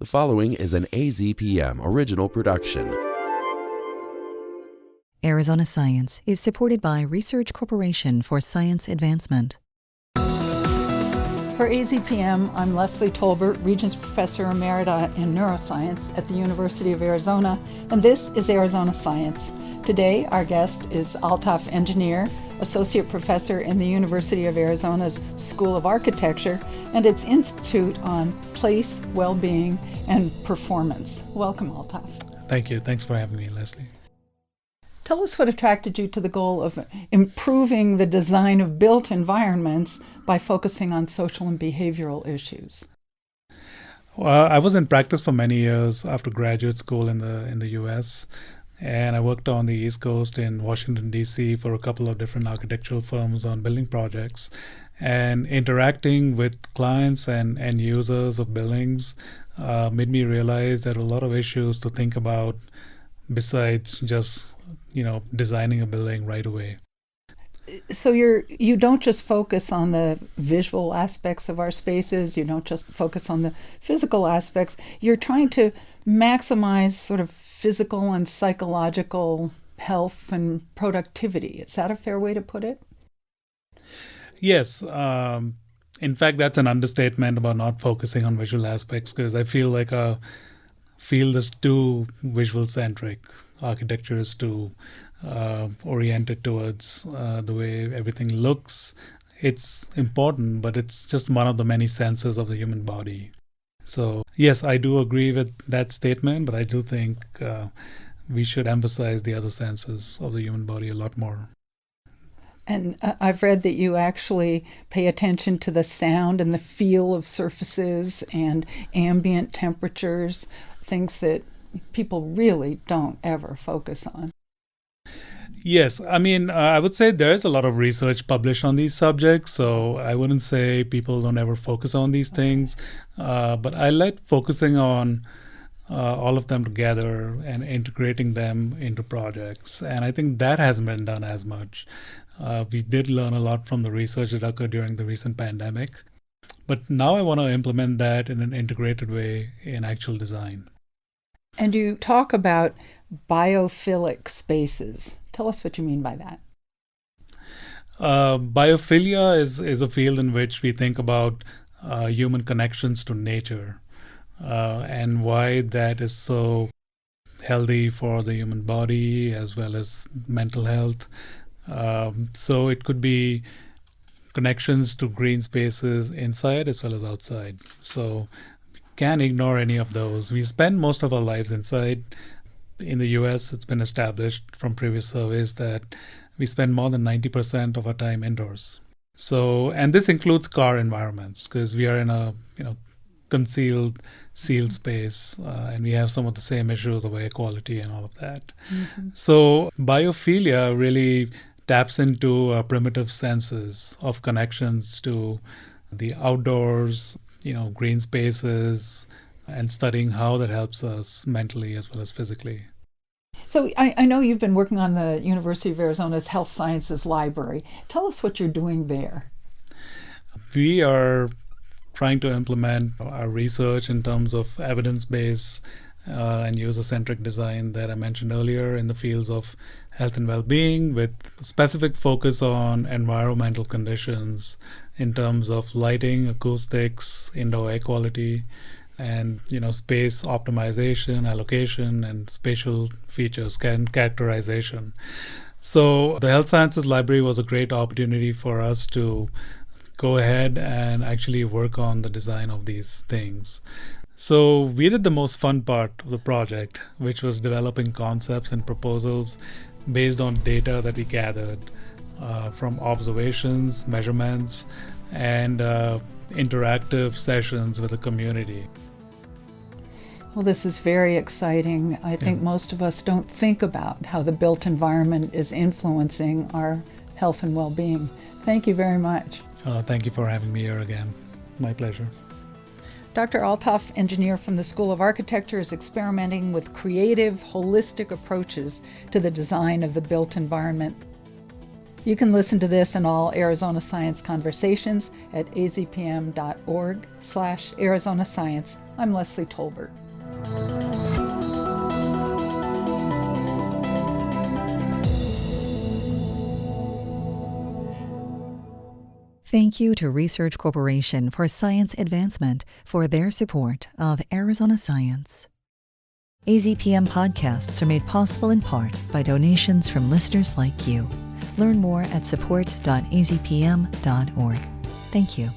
The following is an AZPM original production. Arizona Science is supported by Research Corporation for Science Advancement. For AZPM, I'm Leslie Tolbert, Regents Professor Emerita in Neuroscience at the University of Arizona, and this is Arizona Science. Today, our guest is Altaf Engineer, Associate Professor in the University of Arizona's School of Architecture and its Institute on Place, Well-Being, and Performance. Welcome, Altaf. Thank you. Thanks for having me, Leslie. Tell us what attracted you to the goal of improving the design of built environments by focusing on social and behavioral issues. Well, I was in practice for many years after graduate school in the U.S., and I worked on the East Coast in Washington, D.C. for a couple of different architectural firms on building projects. And interacting with clients and end users of buildings made me realize there are a lot of issues to think about besides just, designing a building right away. So you don't just focus on the visual aspects of our spaces, you don't just focus on the physical aspects, you're trying to maximize sort of physical and psychological health and productivity. Is that a fair way to put it? Yes. In fact, that's an understatement about not focusing on visual aspects, because I feel like our field is too visual-centric. Architecture is too oriented towards the way everything looks. It's important, but it's just one of the many senses of the human body. So, yes, I do agree with that statement, but I do think we should emphasize the other senses of the human body a lot more. And I've read that you actually pay attention to the sound and the feel of surfaces and ambient temperatures, things that people really don't ever focus on. Yes, I would say there is a lot of research published on these subjects, so I wouldn't say people don't ever focus on these things, but I like focusing on all of them together and integrating them into projects, and I think that hasn't been done as much. We did learn a lot from the research that occurred during the recent pandemic, but now I want to implement that in an integrated way in actual design. And you talk about biophilic spaces. Tell us what you mean by that. Biophilia is a field in which we think about human connections to nature and why that is so healthy for the human body as well as mental health. So it could be connections to green spaces inside as well as outside. So we can't ignore any of those. We spend most of our lives inside. In the US, it's been established from previous surveys that we spend more than 90% of our time indoors. So, and this includes car environments because we are in a concealed, sealed space, and we have some of the same issues of air quality and all of that. Mm-hmm. So, biophilia really taps into our primitive senses of connections to the outdoors, green spaces, and studying how that helps us mentally as well as physically. So I know you've been working on the University of Arizona's Health Sciences Library. Tell us what you're doing there. We are trying to implement our research in terms of evidence-based and user-centric design that I mentioned earlier in the fields of health and well-being, with specific focus on environmental conditions in terms of lighting, acoustics, indoor air quality, and space optimization, allocation, and spatial features characterization. So the Health Sciences Library was a great opportunity for us to go ahead and actually work on the design of these things. So we did the most fun part of the project, which was developing concepts and proposals based on data that we gathered from observations, measurements, and interactive sessions with the community. Well, this is very exciting. I think most of us don't think about how the built environment is influencing our health and well-being. Thank you very much. Thank you for having me here again. My pleasure. Dr. Altaf Engineer from the School of Architecture is experimenting with creative, holistic approaches to the design of the built environment. You can listen to this and all Arizona Science conversations at azpm.org/Arizona Science. I'm Leslie Tolbert. Thank you to Research Corporation for Science Advancement for their support of Arizona Science. AZPM podcasts are made possible in part by donations from listeners like you. Learn more at support.azpm.org. Thank you.